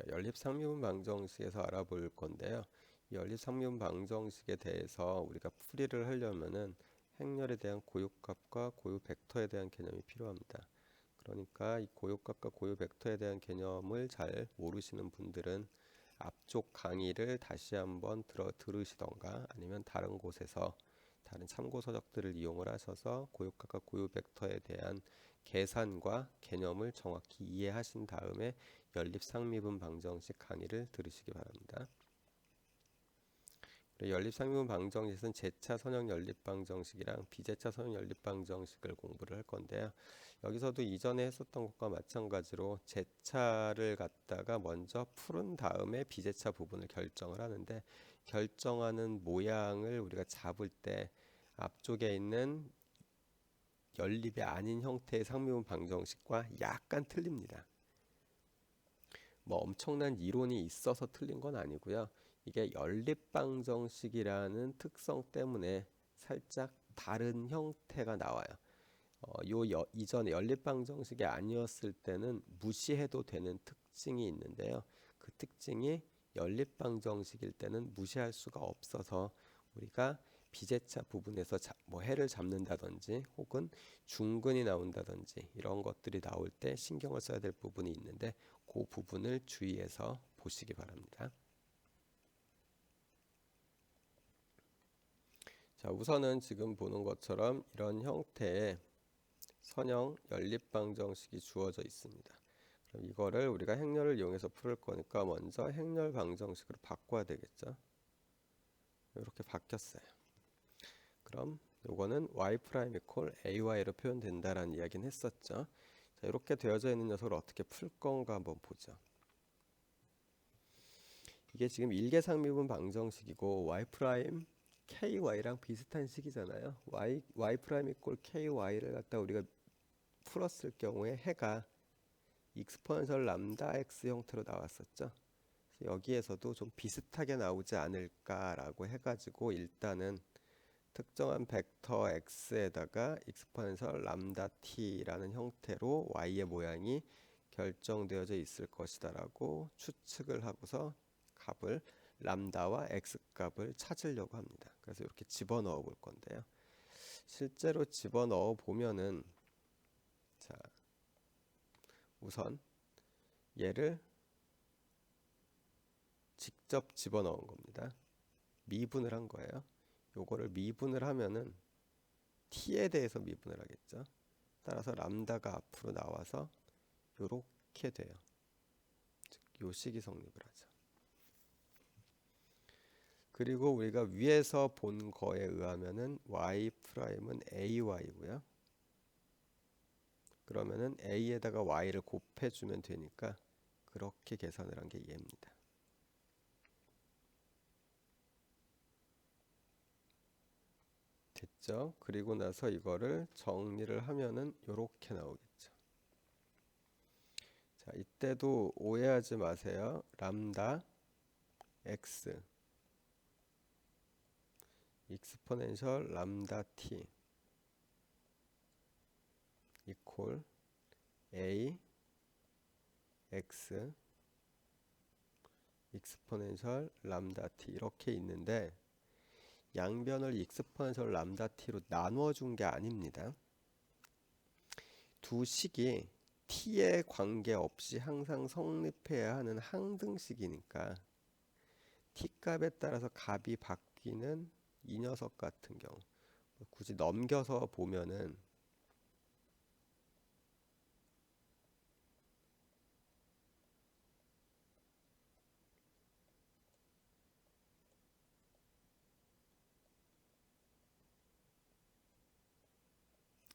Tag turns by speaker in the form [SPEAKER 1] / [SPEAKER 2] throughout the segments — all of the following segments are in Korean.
[SPEAKER 1] 연립상미분 방정식에서 알아볼 건데요. 이 연립상미분 방정식에 대해서 우리가 풀이를 하려면은 행렬에 대한 고유값과 고유 벡터에 대한 개념이 필요합니다. 그러니까 이 고유값과 고유 벡터에 대한 개념을 잘 모르시는 분들은 앞쪽 강의를 다시 한번 들으시던가 아니면 다른 곳에서 다른 참고 서적들을 이용을 하셔서 고유값과 고유 벡터에 대한 계산과 개념을 정확히 이해하신 다음에 연립상미분 방정식 강의를 들으시기 바랍니다. 연립상미분 방정식은 제차 선형 연립방정식이랑 비제차 선형 연립방정식을 공부를 할 건데요. 여기서도 이전에 했었던 것과 마찬가지로 제차를 갖다가 먼저 푸른 다음에 비제차 부분을 결정을 하는데, 결정하는 모양을 우리가 잡을 때 앞쪽에 있는 연립이 아닌 형태의 상미분 방정식과 약간 틀립니다. 뭐 엄청난 이론이 있어서 틀린 건 아니고요. 이게 연립방정식이라는 특성 때문에 살짝 다른 형태가 나와요. 이전에 연립방정식이 아니었을 때는 무시해도 되는 특징이 있는데요. 그 특징이 연립방정식일 때는 무시할 수가 없어서 우리가 비제차 부분에서 뭐 해를 잡는다든지 혹은 중근이 나온다든지 이런 것들이 나올 때 신경을 써야 될 부분이 있는데, 그 부분을 주의해서 보시기 바랍니다. 자, 우선은 지금 보는 것처럼 이런 형태의 선형 연립방정식이 주어져 있습니다. 그럼 이거를 우리가 행렬을 이용해서 풀을 거니까 먼저 행렬 방정식으로 바꿔야 되겠죠. 이렇게 바뀌었어요. 그럼 요거는 y 프라임 이퀄 ay로 표현된다라는 이야기는 했었죠. 자, 이렇게 되어져 있는 녀석을 어떻게 풀 건가 한번 보죠. 이게 지금 일계상미분 방정식이고 y 프라임 ky랑 비슷한 식이잖아요. y 프라임 이퀄 ky를 갖다 우리가 풀었을 경우에 해가 익스포넨셜 람다 x 형태로 나왔었죠. 여기에서도 좀 비슷하게 나오지 않을까라고 해가지고 일단은 특정한 벡터 x에다가 익스포넨셜 람다 t라는 형태로 y의 모양이 결정되어져 있을 것이다라고 추측을 하고서 값을 람다와 x 값을 찾으려고 합니다. 그래서 이렇게 집어넣어 볼 건데요. 실제로 집어넣어 보면은, 자, 우선 얘를 직접 집어넣은 겁니다. 미분을 한 거예요. 요거를 미분을 하면은 t에 대해서 미분을 하겠죠. 따라서 람다가 앞으로 나와서 요렇게 돼요. 즉, 요 식이 성립을 하죠. 그리고 우리가 위에서 본 거에 의하면은 y 프라임은 ay고요. 그러면은 a에다가 y를 곱해주면 되니까 그렇게 계산을 한 게 얘입니다. 됐죠? 그리고 나서 이거를 정리를 하면은 요렇게 나오겠죠. 자, 이때도 오해하지 마세요. 람다 x 익스포넨셜 람다 t 이퀄 a x 익스포넨셜 람다 t 이렇게 있는데, 양변을 익스포넨셜 람다 t로 나누어 준 게 아닙니다. 두 식이 t에 관계없이 항상 성립해야 하는 항등식이니까 t 값에 따라서 값이 바뀌는 이 녀석 같은 경우, 굳이 넘겨서 보면은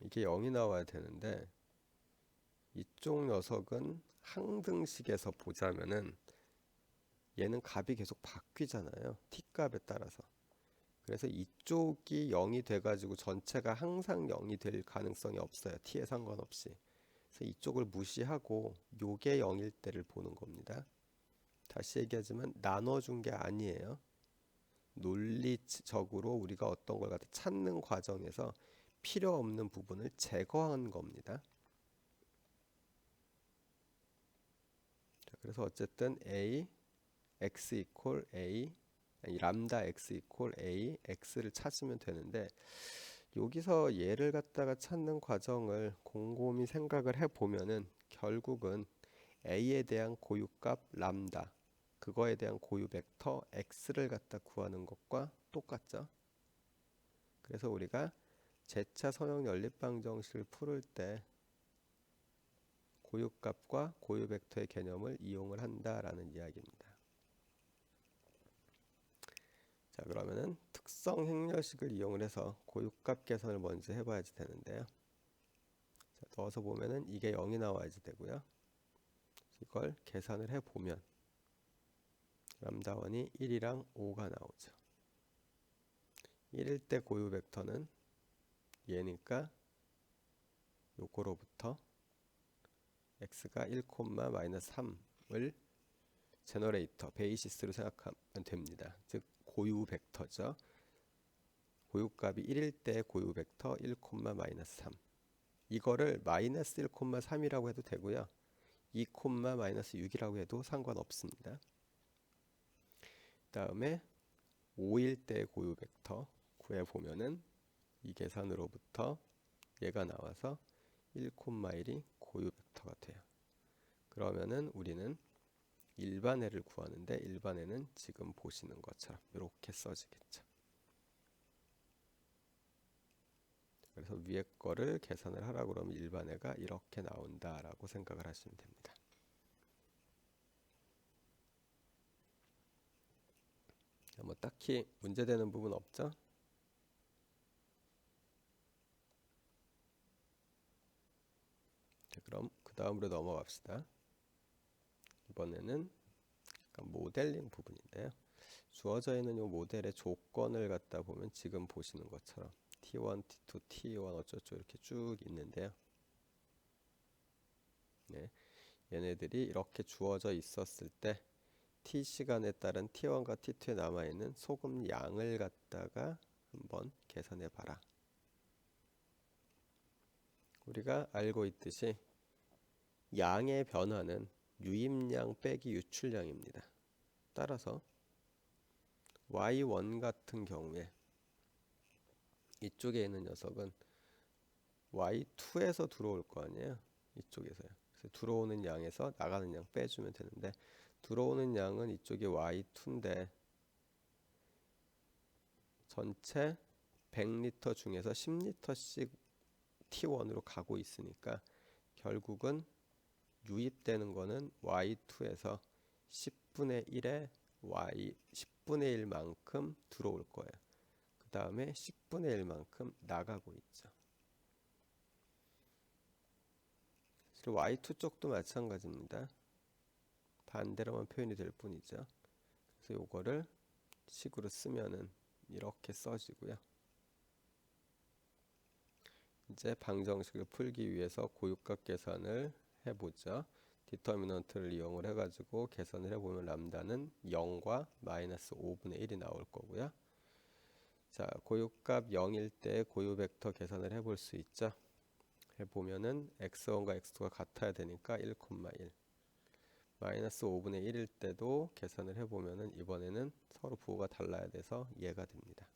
[SPEAKER 1] 이게 0이 나와야 되는데, 이쪽 녀석은 항등식에서 보자면은 얘는 값이 계속 바뀌잖아요. t 값에 따라서. 그래서 이쪽이 0이 돼가지고 전체가 항상 0이 될 가능성이 없어요. t에 상관없이. 그래서 이쪽을 무시하고 요게 0일 때를 보는 겁니다. 다시 얘기하지만 나눠준 게 아니에요. 논리적으로 우리가 어떤 걸 갖다 찾는 과정에서 필요 없는 부분을 제거한 겁니다. 그래서 어쨌든 a x 이퀄 a 아니, 람다 x 이퀄 a x를 찾으면 되는데 여기서 얘를 갖다가 찾는 과정을 곰곰이 생각을 해보면은 결국은 a에 대한 고유값 람다 그거에 대한 고유 벡터 x를 갖다 구하는 것과 똑같죠. 그래서 우리가 제차 선형 연립방정식을 풀을 때 고유값과 고유 벡터의 개념을 이용을 한다라는 이야기입니다. 자, 그러면은 특성 행렬식을 이용을 해서 고유값 계산을 먼저 해봐야지 되는데요. 자, 넣어서 보면은 이게 0이 나와야지 되고요. 이걸 계산을 해보면 람다1이 1이랑 5가 나오죠. 1일 때 고유 벡터는 얘니까 요거로부터 x가 1, 마이너스 3을 제너레이터, 베이시스로 생각하면 됩니다. 즉 고유 벡터죠. 고유값이 1일 때 고유 벡터 1, 마이너스 3 이거를 마이너스 1, 3이라고 해도 되고요. 2, 마이너스 6이라고 해도 상관없습니다. 다음에 5일 때 고유 벡터 구해보면은 이 계산으로부터 얘가 나와서 1, 1이 고유 벡터가 돼요. 그러면은 우리는 일반애를 구하는데 일반애는 지금 보시는 것처럼 이렇게 써지겠죠. 그래서 위에 거를 계산을 하라고 그러면 일반애가 이렇게 나온다라고 생각을 하시면 됩니다. 뭐 딱히 문제되는 부분 없죠? 자, 그럼 그 다음으로 넘어갑시다. 이번에는 약간 모델링 부분인데요. 주어져 있는 이 모델의 조건을 갖다 보면 지금 보시는 것처럼 T1, T2, T1 어쩌고 이렇게 쭉 있는데요. 네, 얘네들이 이렇게 주어져 있었을 때 T 시간에 따른 T1과 T2에 남아있는 소금 양을 갖다가 한번 계산해 봐라. 우리가 알고 있듯이 양의 변화는 유입량 빼기 유출량입니다. 따라서 Y1 같은 경우에 이쪽에 있는 녀석은 Y2에서 들어올 거 아니에요. 이쪽에서요. 그래서 들어오는 양에서 나가는 양 빼주면 되는데 들어오는 양은 이쪽이 Y2인데 전체 100리터 중에서 10리터씩 T1으로 가고 있으니까 결국은 유입되는 거는 Y2에서 10분의 1의 Y 10분의 1만큼 들어올 거예요. 그 다음에 10분의 1만큼 나가고 있죠. Y2 쪽도 마찬가지입니다. 반대로만 표현이 될 뿐이죠. 그래서 요거를 식으로 쓰면은 이렇게 써지고요. 이제 방정식을 풀기 위해서 고유값 계산을 해보죠. 디터미넌트를 이용을 해가지고 계산을 해보면 람다는 0과 마이너스 5분의 1이 나올 거고요. 자, 고유값 0일 때 고유 벡터 계산을 해볼 수 있죠. 해보면은 x1과 x2가 같아야 되니까 1, 1 마이너스 5분의 1일 때도 계산을 해보면은 이번에는 서로 부호가 달라야 돼서 얘가 됩니다.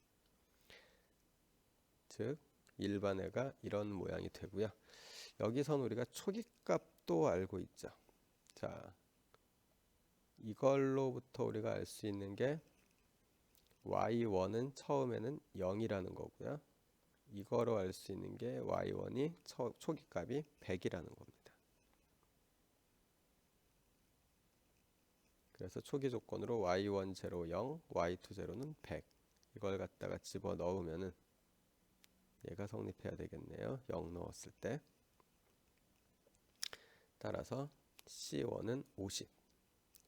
[SPEAKER 1] 즉 일반애가 이런 모양이 되고요. 여기선 우리가 초기값도 알고 있죠. 자, 이걸로부터 우리가 알 수 있는 게 y1은 처음에는 0이라는 거고요. 이거로 알 수 있는 게 y1이 초기값이 100이라는 겁니다. 그래서 초기 조건으로 y1 0, 0, y2 0는 100 이걸 갖다가 집어 넣으면은 얘가 성립해야 되겠네요. 0 넣었을 때. 따라서 C1은 50,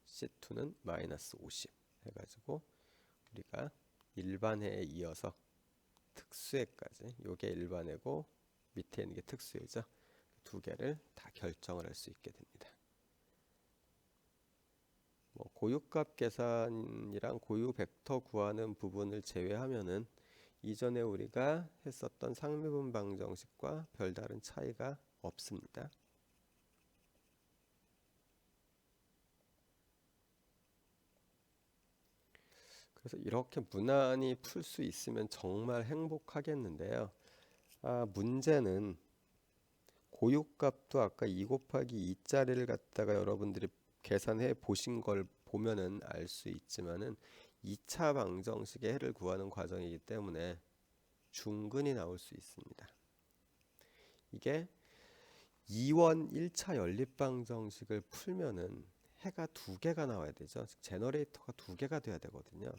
[SPEAKER 1] C2는 마이너스 50 해가지고 우리가 일반해에 이어서 특수해까지 요게 일반해고 밑에 있는 게 특수해죠. 두 개를 다 결정을 할 수 있게 됩니다. 뭐 고유값 계산이랑 고유 벡터 구하는 부분을 제외하면은 이전에 우리가 했었던 상미분 방정식과 별다른 차이가 없습니다. 그래서 이렇게 무난히 풀 수 있으면 정말 행복하겠는데요. 문제는 고유값도 아까 2 곱하기 2짜리를 갖다가 여러분들이 계산해 보신 걸 보면은 알 수 있지만은 2차 방정식의 해를 구하는 과정이기 때문에 중근이 나올 수 있습니다. 이게 2원 1차 연립방정식을 풀면은 해가 2개가 나와야 되죠. 즉 제너레이터가 2개가 돼야 되거든요.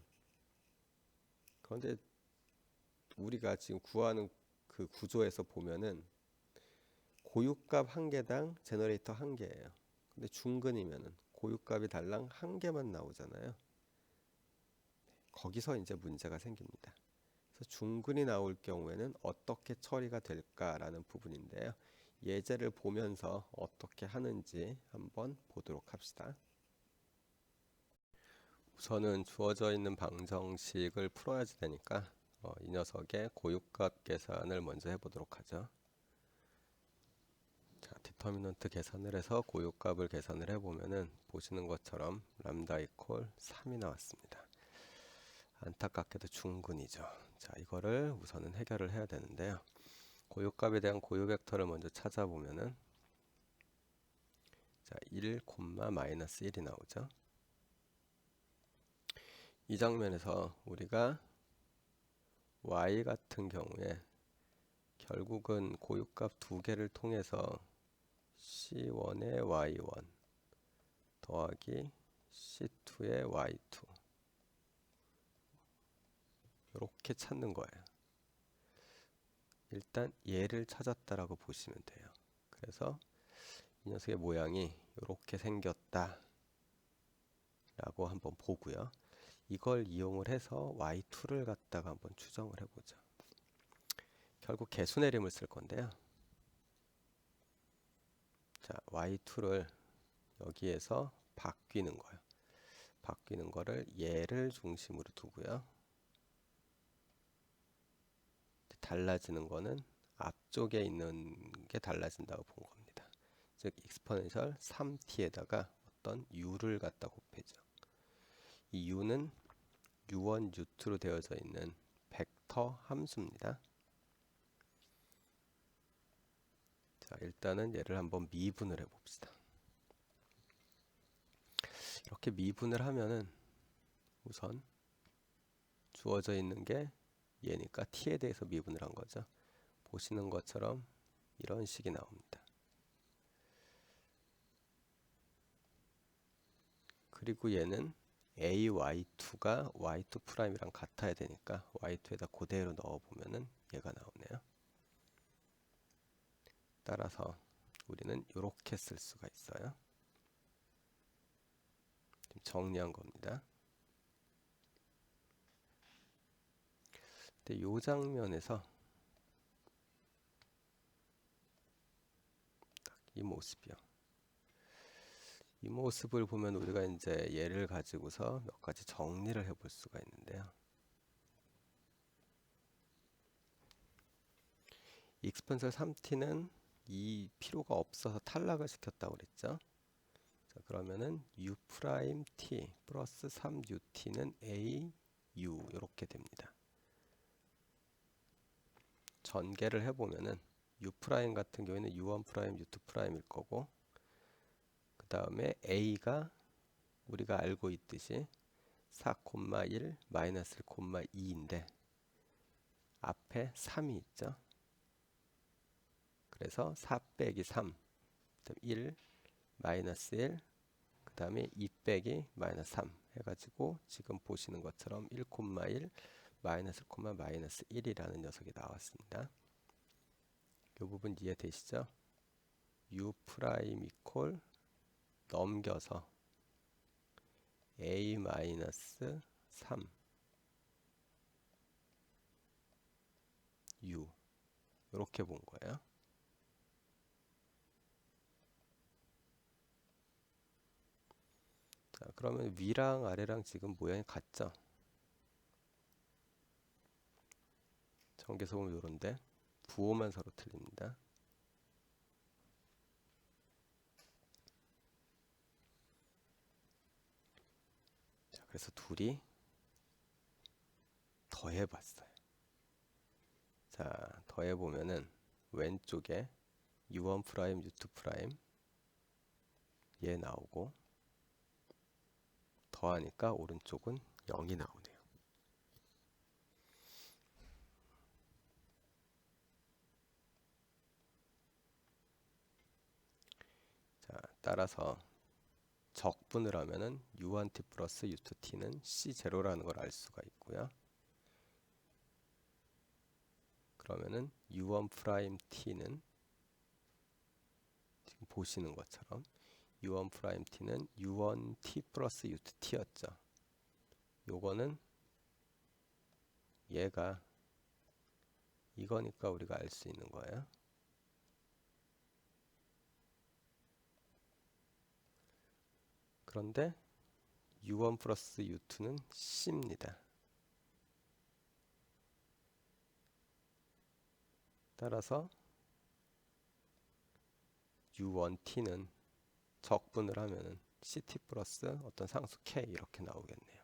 [SPEAKER 1] 그런데 우리가 지금 구하는 그 구조에서 보면은 고유값 1개당 제너레이터 1개예요. 근데 중근이면은 고유값이 달랑 1개만 나오잖아요. 거기서 이제 문제가 생깁니다. 그래서 중근이 나올 경우에는 어떻게 처리가 될까라는 부분인데요. 예제를 보면서 어떻게 하는지 한번 보도록 합시다. 우선은 주어져 있는 방정식을 풀어야지 되니까 이 녀석의 고유값 계산을 먼저 해보도록 하죠. 자, 디터미넌트 계산을 해서 고유값을 계산을 해보면은 보시는 것처럼 람다 이퀄 3이 나왔습니다. 안타깝게도 중근이죠. 자, 이거를 우선은 해결을 해야 되는데요. 고유값에 대한 고유 벡터를 먼저 찾아보면은 자, 1, 마이너스 1이 나오죠. 이 장면에서 우리가 y 같은 경우에 결국은 고유값 2개를 통해서 C1의 Y1 더하기 C2의 Y2 이렇게 찾는 거예요. 일단 얘를 찾았다라고 보시면 돼요. 그래서 이 녀석의 모양이 이렇게 생겼다 라고 한번 보고요. 이걸 이용을 해서 Y2를 갖다가 한번 추정을 해보죠. 결국 개수내림을 쓸 건데요. 자, Y2를 여기에서 바뀌는 거예요. 바뀌는 거를 얘를 중심으로 두고요. 달라지는 거는 앞쪽에 있는 게 달라진다고 본 겁니다. 즉 익스포넨셜 3t에다가 어떤 u를 갖다 곱해죠. 이 u는 u1, u2로 되어져 있는 벡터 함수입니다. 자, 일단은 얘를 한번 미분을 해봅시다. 이렇게 미분을 하면은 우선 주어져 있는 게 얘니까 t에 대해서 미분을 한 거죠. 보시는 것처럼 이런 식이 나옵니다. 그리고 얘는 AY2가 Y2'이랑 같아야 되니까 Y2에다 그대로 넣어보면은 얘가 나오네요. 따라서 우리는 이렇게 쓸 수가 있어요. 지금 정리한 겁니다. 근데 이 장면에서 딱 이 모습이요. 이 모습을 보면 우리가 이제 얘를 가지고서 몇 가지 정리를 해볼 수가 있는데요. 익스펜셜 3t는 이 필요가 없어서 탈락을 시켰다고 그랬죠. 자, 그러면은 u'(t) 플러스 3ut는 a, u 이렇게 됩니다. 전개를 해보면은 u' 같은 경우에는 u1', u2'일 거고, 그 다음에 a가 우리가 알고 있듯이 4,1 마이너스 1,2인데 앞에 3이 있죠. 그래서 4 빼기 3, 1 마이너스 1, 그 다음에 2 빼기 마이너스 3 해가지고 지금 보시는 것처럼 1,1 마이너스 1, 마이너스 1이라는 녀석이 나왔습니다. 이 부분 이해되시죠? u 프라임 이퀄 넘겨서 a 마이너스 3 u 이렇게 본 거예요. 자, 그러면 위랑 아래랑 지금 모양이 같죠? 전개서 보면 요런데 부호만 서로 틀립니다. 자, 그래서 둘이 더해봤어요. 자, 더해보면은 왼쪽에 u1 프라임, u2 프라임 얘 나오고 더하니까 오른쪽은 0이 나오네요. 자, 따라서 적분을 하면은 u1t 플러스 u2t는 c0라는 걸 알 수가 있고요. 그러면은 u1 프라임 t는 지금 보시는 것처럼 u1 프라임 t는 u1t 플러스 u2t였죠. 요거는 얘가 이거니까 우리가 알 수 있는 거예요. 그런데 u1 플러스 u2는 c입니다. 따라서 u1t는 적분을 하면은 ct 플러스 어떤 상수 k 이렇게 나오겠네요.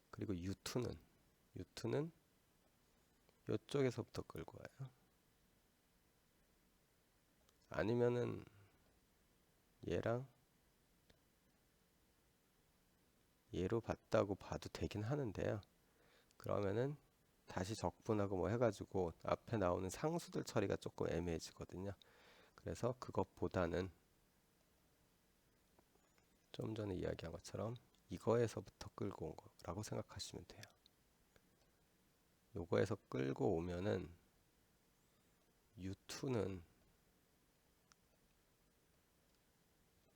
[SPEAKER 1] 그리고 u2는 이쪽에서부터 끌고 와요. 아니면은 얘랑 얘로 봤다고 봐도 되긴 하는데요. 그러면은 다시 적분하고 뭐 해가지고 앞에 나오는 상수들 처리가 조금 애매해지거든요. 그래서 그것보다는 좀 전에 이야기한 것처럼 이거에서부터 끌고 온 거라고 생각하시면 돼요. 요거에서 끌고 오면은 u2는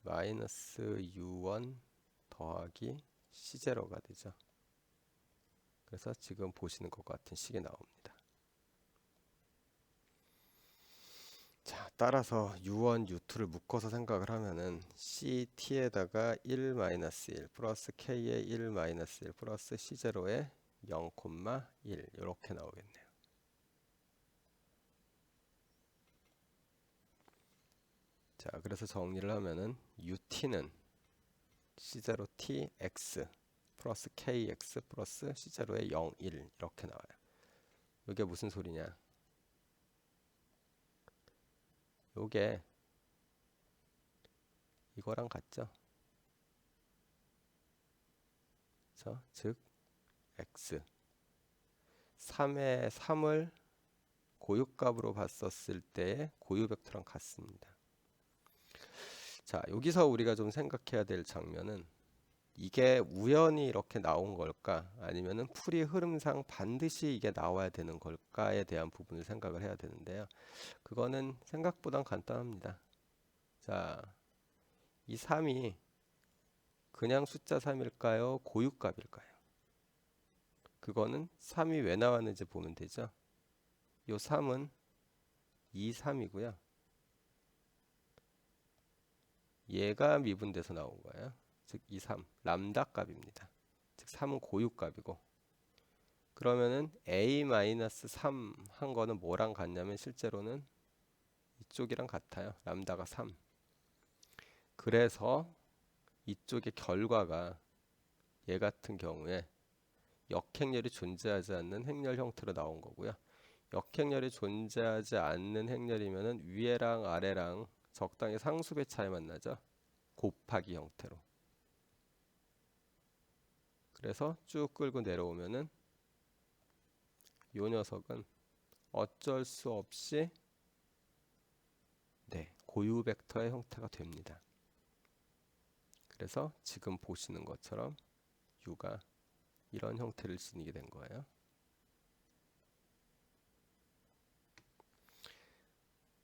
[SPEAKER 1] 마이너스 u1 더하기 c0가 되죠. 그래서 지금 보시는 것 같은 식이 나옵니다. 자, 따라서 u1, u2를 묶어서 생각을 하면은 ct에다가 1, 1 플러스 k에 1, 1 플러스 c0에 0, 1 이렇게 나오겠네요. 자, 그래서 정리를 하면은 ut는 c0t x 플러스 kx 플러스 c0에 0, 1 이렇게 나와요. 이게 무슨 소리냐? 요게 이거랑 같죠? 그래서 즉 x 3의 3을 고유값으로 봤었을 때의 고유 벡터랑 같습니다. 자, 여기서 우리가 좀 생각해야 될 장면은 이게 우연히 이렇게 나온 걸까? 아니면은 풀이 흐름상 반드시 이게 나와야 되는 걸까에 대한 부분을 생각을 해야 되는데요. 그거는 생각보단 간단합니다. 자, 이 3이 그냥 숫자 3일까요? 고유값일까요? 그거는 3이 왜 나왔는지 보면 되죠. 요 3은 2, 3이고요. 얘가 미분돼서 나온 거예요. 즉 2, 3 람다 값입니다. 즉 3은 고유값이고 그러면은 a-3 한 거는 뭐랑 같냐면 실제로는 이쪽이랑 같아요. 람다가 3. 그래서 이쪽의 결과가 얘 같은 경우에 역행렬이 존재하지 않는 행렬 형태로 나온 거고요. 역행렬이 존재하지 않는 행렬이면은 위에랑 아래랑 적당히 상수배 차이만 나죠. 곱하기 형태로. 그래서 쭉 끌고 내려오면은 요 녀석은 어쩔 수 없이 고유 벡터의 형태가 됩니다. 그래서 지금 보시는 것처럼 U가 이런 형태를 지니게 된 거예요.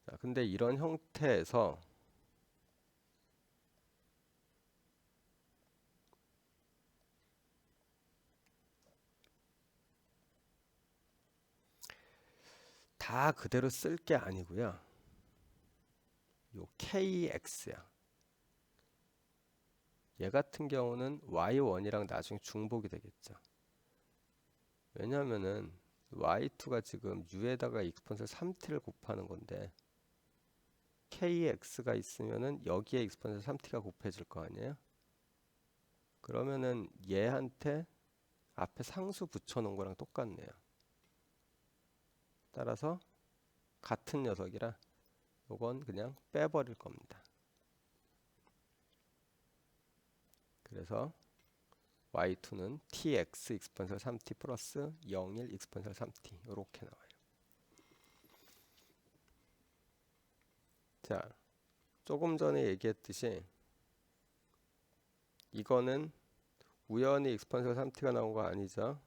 [SPEAKER 1] 자, 근데 이런 형태에서 다 그대로 쓸 게 아니고요. 요 KX야. 얘 같은 경우는 Y1이랑 나중에 중복이 되겠죠. 왜냐하면은 Y2가 지금 U에다가 exponential 3t를 곱하는 건데 KX가 있으면은 여기에 exponential 3t가 곱해질 거 아니에요? 그러면은 얘한테 앞에 상수 붙여놓은 거랑 똑같네요. 따라서 같은 녀석이라 요건 그냥 빼버릴 겁니다. 그래서 y2는 tx exponential 3t 플러스 01 exponential 3t 이렇게 나와요. 자, 조금 전에 얘기했듯이 이거는 우연히 exponential 3t가 나온 거 아니죠.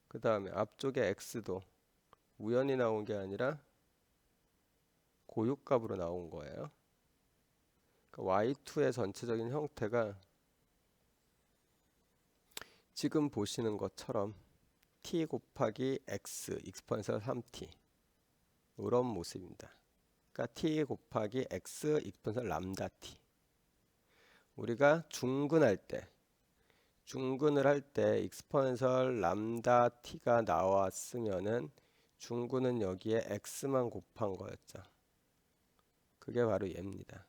[SPEAKER 1] 그 다음에 앞쪽에 x도 우연히 나온 게 아니라 고유값으로 나온 거예요. 그러니까 y2의 전체적인 형태가 지금 보시는 것처럼 t 곱하기 x exponential 3t 이런 모습입니다. 그러니까 t 곱하기 x exponential 람다 t. 우리가 중근을 할 때 exponential 람다 t가 나왔으면은 중근은 여기에 x만 곱한 거였죠. 그게 바로 얘입니다.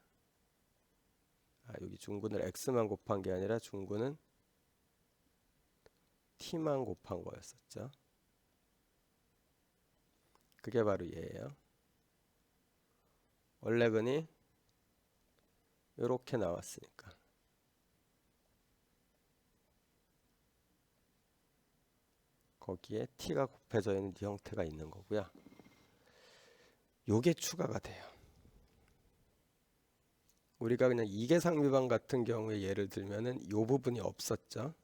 [SPEAKER 1] 여기 중근을 x만 곱한 게 아니라 중근은 t만 곱한 거였었죠. 그게 바로 얘예요. 원래 근이 이렇게 나왔으니까. 거기에 t가 곱해져 있는 이 형태가 있는 거고요. 요게 추가가 돼요. 우리가 그냥 이계상미방 같은 경우에 예를 들면은 이 부분이 없었죠.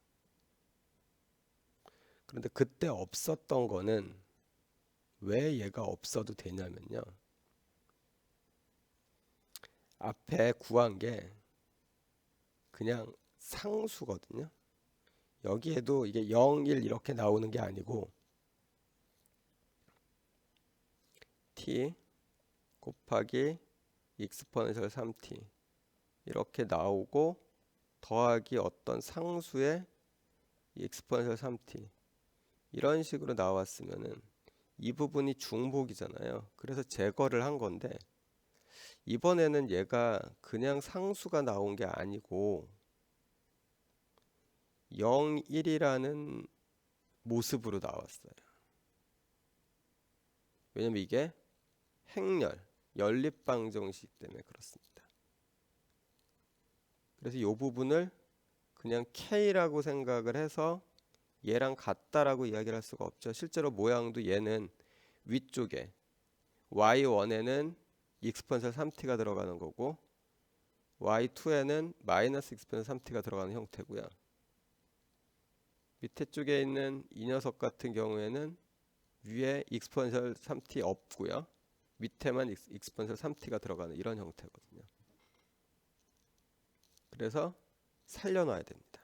[SPEAKER 1] 그런데 그때 없었던 거는 왜 얘가 없어도 되냐면요. 앞에 구한 게 그냥 상수거든요. 여기에도 이게 0, 1 이렇게 나오는 게 아니고 t 곱하기 exponential 3t 이렇게 나오고 더하기 어떤 상수의 exponential 3t 이런 식으로 나왔으면은 이 부분이 중복이잖아요. 그래서 제거를 한 건데 이번에는 얘가 그냥 상수가 나온 게 아니고 0, 1이라는 모습으로 나왔어요. 왜냐면 이게 행렬, 연립방정식 때문에 그렇습니다. 그래서 이 부분을 그냥 K라고 생각을 해서 얘랑 같다라고 이야기를 할 수가 없죠. 실제로 모양도 얘는 위쪽에 y1에는 exponential 3t가 들어가는 거고 y2에는 마이너스 exponential 3t가 들어가는 형태고요. 밑에 쪽에 있는 이 녀석 같은 경우에는 위에 exponential 3t 없고요. 밑에만 exponential 3t가 들어가는 이런 형태거든요. 그래서 살려놔야 됩니다.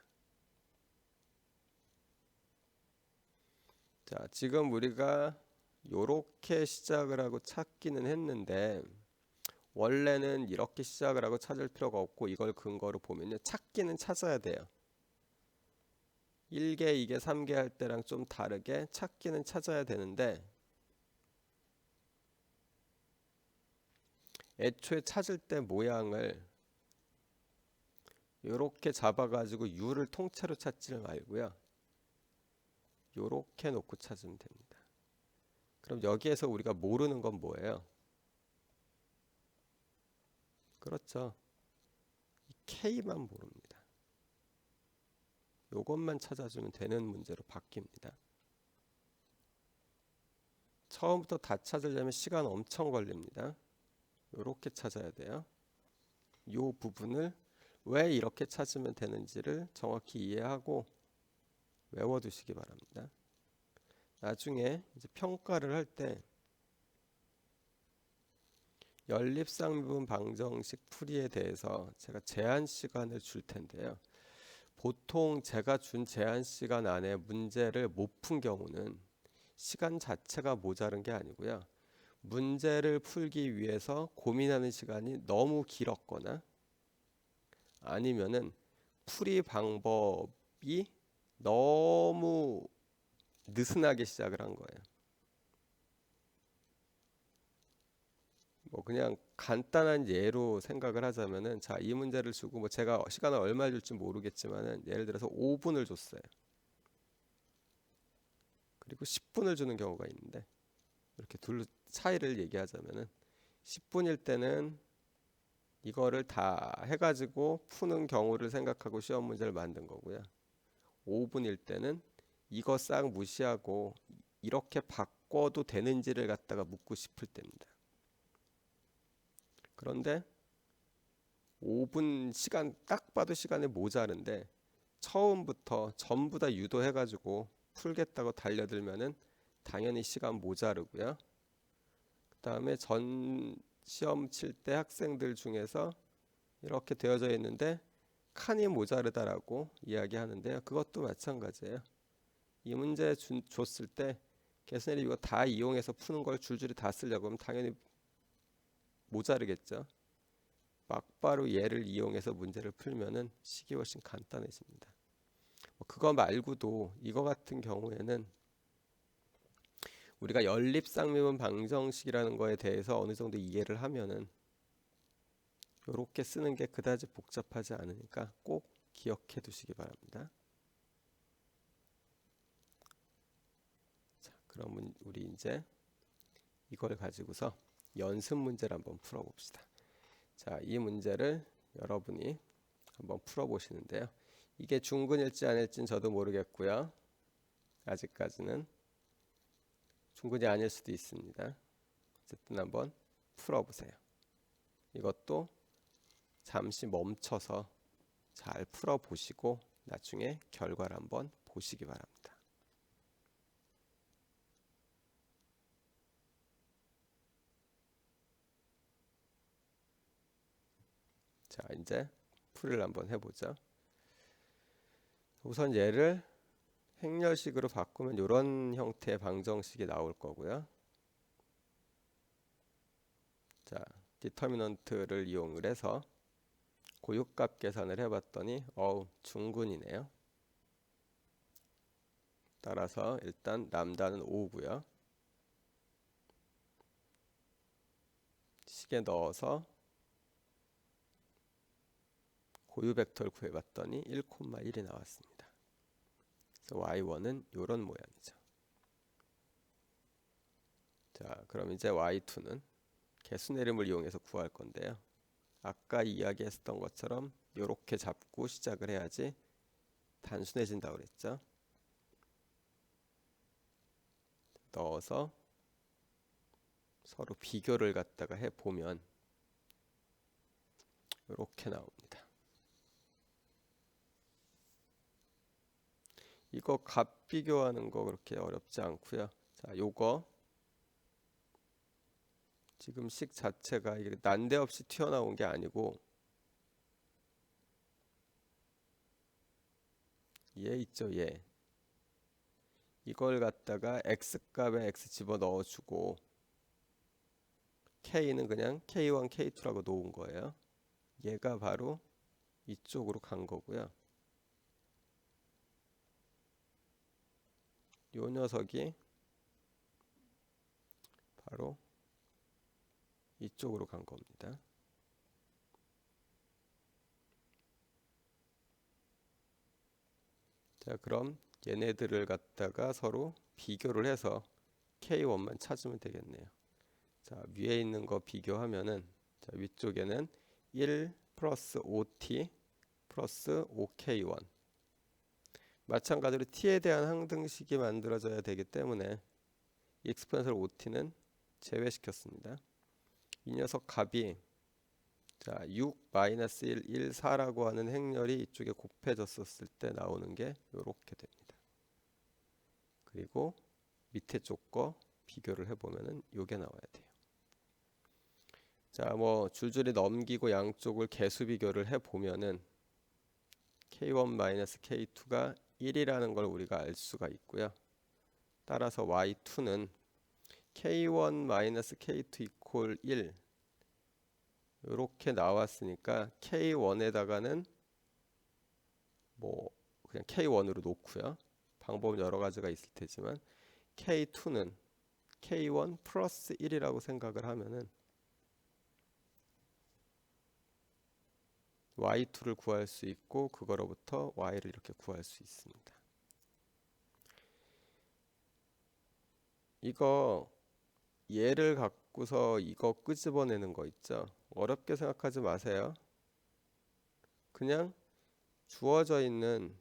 [SPEAKER 1] 자, 지금 우리가 요렇게 시작을 하고 찾기는 했는데 원래는 이렇게 시작을 하고 찾을 필요가 없고 이걸 근거로 보면요. 찾기는 찾아야 돼요. 1개, 2개, 3개 할 때랑 좀 다르게 찾기는 찾아야 되는데 애초에 찾을 때 모양을 요렇게 잡아가지고 U를 통째로 찾지를 말고요. 요렇게 놓고 찾으면 됩니다. 그럼 여기에서 우리가 모르는 건 뭐예요? 그렇죠. 이 K만 모릅니다. 요것만 찾아주면 되는 문제로 바뀝니다. 처음부터 다 찾으려면 시간 엄청 걸립니다. 요렇게 찾아야 돼요. 요 부분을 왜 이렇게 찾으면 되는지를 정확히 이해하고 외워두시기 바랍니다. 나중에 이제 평가를 할 때 연립쌍미분 방정식 풀이에 대해서 제가 제한 시간을 줄 텐데요. 보통 제가 준 제한 시간 안에 문제를 못 푼 경우는 시간 자체가 모자른 게 아니고요. 문제를 풀기 위해서 고민하는 시간이 너무 길었거나 아니면은 풀이 방법이 너무 느슨하게 시작을 한 거예요. 뭐 그냥 간단한 예로 생각을 하자면은 자, 이 문제를 주고 뭐 제가 시간을 얼마 줄지 모르겠지만은 예를 들어서 5분을 줬어요. 그리고 10분을 주는 경우가 있는데 이렇게 둘 차이를 얘기하자면은 10분일 때는 이거를 다 해가지고 푸는 경우를 생각하고 시험 문제를 만든 거고요. 5분일 때는 이거 싹 무시하고 이렇게 바꿔도 되는지를 갖다가 묻고 싶을 때입니다. 그런데 5분 시간 딱 봐도 시간이 모자른데 처음부터 전부 다 유도해가지고 풀겠다고 달려들면은 당연히 시간 모자르고요. 그 다음에 전 시험 칠 때 학생들 중에서 이렇게 되어져 있는데 칸이 모자르다라고 이야기하는데요. 그것도 마찬가지예요. 이 문제 줬을 때 개선이 이거 다 이용해서 푸는 걸 줄줄이 다 쓰려고 하면 당연히 모자르겠죠. 막바로 얘를 이용해서 문제를 풀면은 식이 훨씬 간단해집니다. 그거 말고도 이거 같은 경우에는 우리가 연립상미분 방정식이라는 거에 대해서 어느 정도 이해를 하면은 이렇게 쓰는 게 그다지 복잡하지 않으니까 꼭 기억해 두시기 바랍니다. 자, 그럼 우리 이제 이걸 가지고서 연습 문제를 한번 풀어봅시다. 자, 이 문제를 여러분이 한번 풀어보시는데요. 이게 중근일지 아닐지는 저도 모르겠고요. 아직까지는 중근이 아닐 수도 있습니다. 어쨌든 한번 풀어보세요. 이것도 잠시 멈춰서 잘 풀어보시고 나중에 결과를 한번 보시기 바랍니다. 자, 이제 풀이를 한번 해보죠. 우선 얘를 행렬식으로 바꾸면 이런 형태의 방정식이 나올 거고요. 자, 디터미넌트를 이용을 해서 고유값 계산을 해봤더니 중근이네요. 따라서 일단 람다는 5고요. 식에 넣어서 고유 벡터를 구해봤더니 1,1이 나왔습니다. 그래서 y1은 이런 모양이죠. 자, 그럼 이제 y2는 개수내림을 이용해서 구할 건데요. 아까 이야기했었던 것처럼 이렇게 잡고 시작을 해야지 단순해진다고 그랬죠. 넣어서 서로 비교를 갖다가 해보면 이렇게 나옵니다. 이거 값 비교하는 거 그렇게 어렵지 않고요. 자, 요거 지금 식 자체가 이게 난데없이 튀어나온 게 아니고 얘 있죠, 얘. 이걸 갖다가 x값에 x 집어 넣어주고 k는 그냥 k1, k2라고 놓은 거예요. 얘가 바로 이쪽으로 간 거고요. 요 녀석이 바로 이쪽으로 간 겁니다. 자, 그럼 얘네들을 갖다가 서로 비교를 해서 K1만 찾으면 되겠네요. 자, 위에 있는 거 비교하면은 자, 위쪽에는 1 플러스 5t 플러스 5k1 마찬가지로 t에 대한 항등식이 만들어져야 되기 때문에 익스포넨셜 5t는 제외시켰습니다. 이 녀석 값이 자, 6 마이너스 1, 1, 4라고 하는 행렬이 이쪽에 곱해졌었을 때 나오는 게 이렇게 됩니다. 그리고 밑에 쪽 거 비교를 해보면은 요게 나와야 돼요. 자, 뭐 줄줄이 넘기고 양쪽을 개수 비교를 해보면은 K1 마이너스 K2가 1이라는 걸 우리가 알 수가 있고요. 따라서 Y2는 K1 마이너스 K2 이퀄 1 이렇게 나왔으니까 K1에다가는 뭐 그냥 K1으로 놓고요. 방법은 여러 가지가 있을 테지만 K2는 K1 플러스 1이라고 생각을 하면은 Y2를 구할 수 있고 그거로부터 Y를 이렇게 구할 수 있습니다. 이거 얘를 갖고서 이거 끄집어내는 거 있죠? 어렵게 생각하지 마세요. 그냥 주어져 있는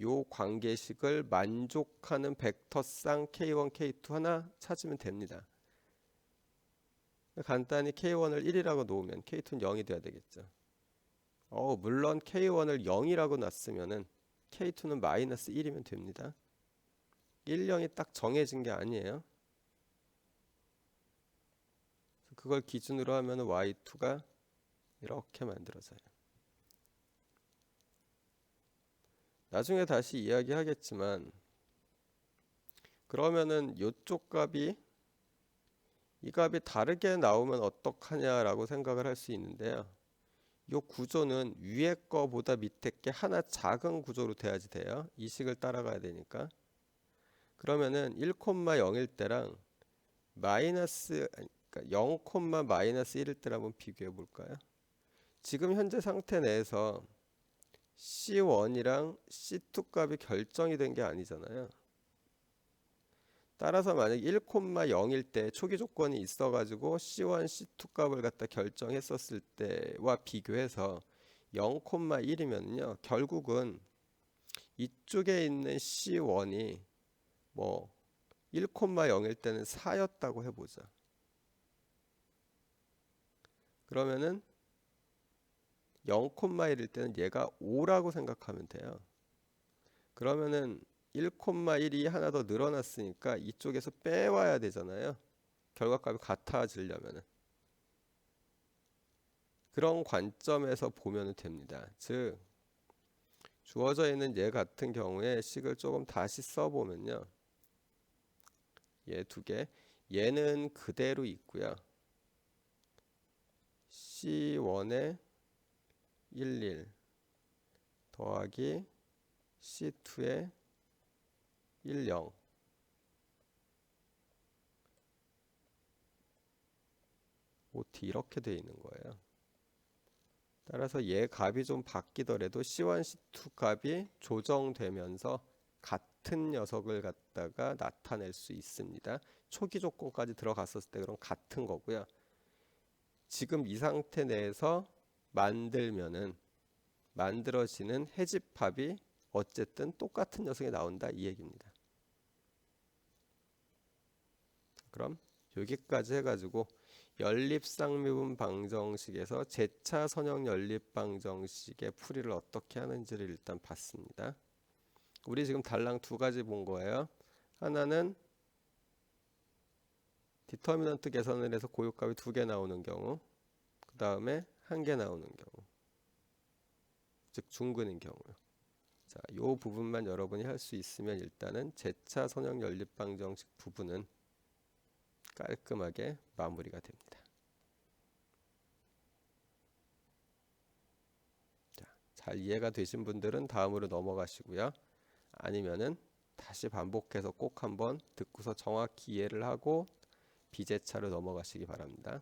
[SPEAKER 1] 요 관계식을 만족하는 벡터쌍 K1, K2 하나 찾으면 됩니다. 간단히 K1을 1이라고 놓으면 K2는 0이 돼야 되겠죠. 물론 K1을 0이라고 놨으면은 K2는 마이너스 1이면 됩니다. 1, 0이 딱 정해진 게 아니에요. 그걸 기준으로 하면 Y2가 이렇게 만들어져요. 나중에 다시 이야기하겠지만 그러면은 이쪽 값이 이 값이 다르게 나오면 어떡하냐라고 생각을 할 수 있는데요. 이 구조는 위에 거보다 밑에 게 하나 작은 구조로 돼야지 돼요. 이 식을 따라가야 되니까. 그러면은 1,0일 때랑 그러니까 0, 마이너스 1일 때를 한번 비교해 볼까요? 지금 현재 상태 내에서 C1이랑 C2 값이 결정이 된 게 아니잖아요. 따라서 만약 1,0일 때 초기 조건이 있어가지고 C1, C2 값을 갖다 결정했었을 때와 비교해서 0,1이면요 결국은 이쪽에 있는 C1이 뭐 1,0일 때는 4였다고 해보자. 그러면은 0,1일 때는 얘가 5라고 생각하면 돼요. 그러면은 1,1이 하나 더 늘어났으니까 이쪽에서 빼와야 되잖아요. 결과값이 같아지려면은. 그런 관점에서 보면 됩니다. 즉 주어져 있는 얘 같은 경우에 식을 조금 다시 써보면요. 얘 두 개. 얘는 그대로 있고요. C1에 11 더하기 C2에 10 OT 이렇게 돼 있는 거예요. 따라서 얘 값이 좀 바뀌더라도 C1, C2 값이 조정되면서 같은 녀석을 갖다가 나타낼 수 있습니다. 초기 조건까지 들어갔었을 때 그럼 같은 거고요. 지금 이 상태 내에서 만들어지는 해집합이 어쨌든 똑같은 녀석이 나온다 이 얘기입니다. 그럼 여기까지 해가지고 연립쌍미분 방정식에서 제차 선형 연립 방정식의 풀이를 어떻게 하는지를 일단 봤습니다. 우리 지금 달랑 두 가지 본 거예요. 하나는 디터미넌트 계산을 해서 고유값이 2개 나오는 경우, 그 다음에 1개 나오는 경우, 즉 중근인 경우요. 자, 요 부분만 여러분이 할 수 있으면 일단은 제차 선형 연립 방정식 부분은 깔끔하게 마무리가 됩니다. 자, 잘 이해가 되신 분들은 다음으로 넘어가시고요. 아니면은 다시 반복해서 꼭 한번 듣고서 정확히 이해를 하고 비제차로 넘어가시기 바랍니다.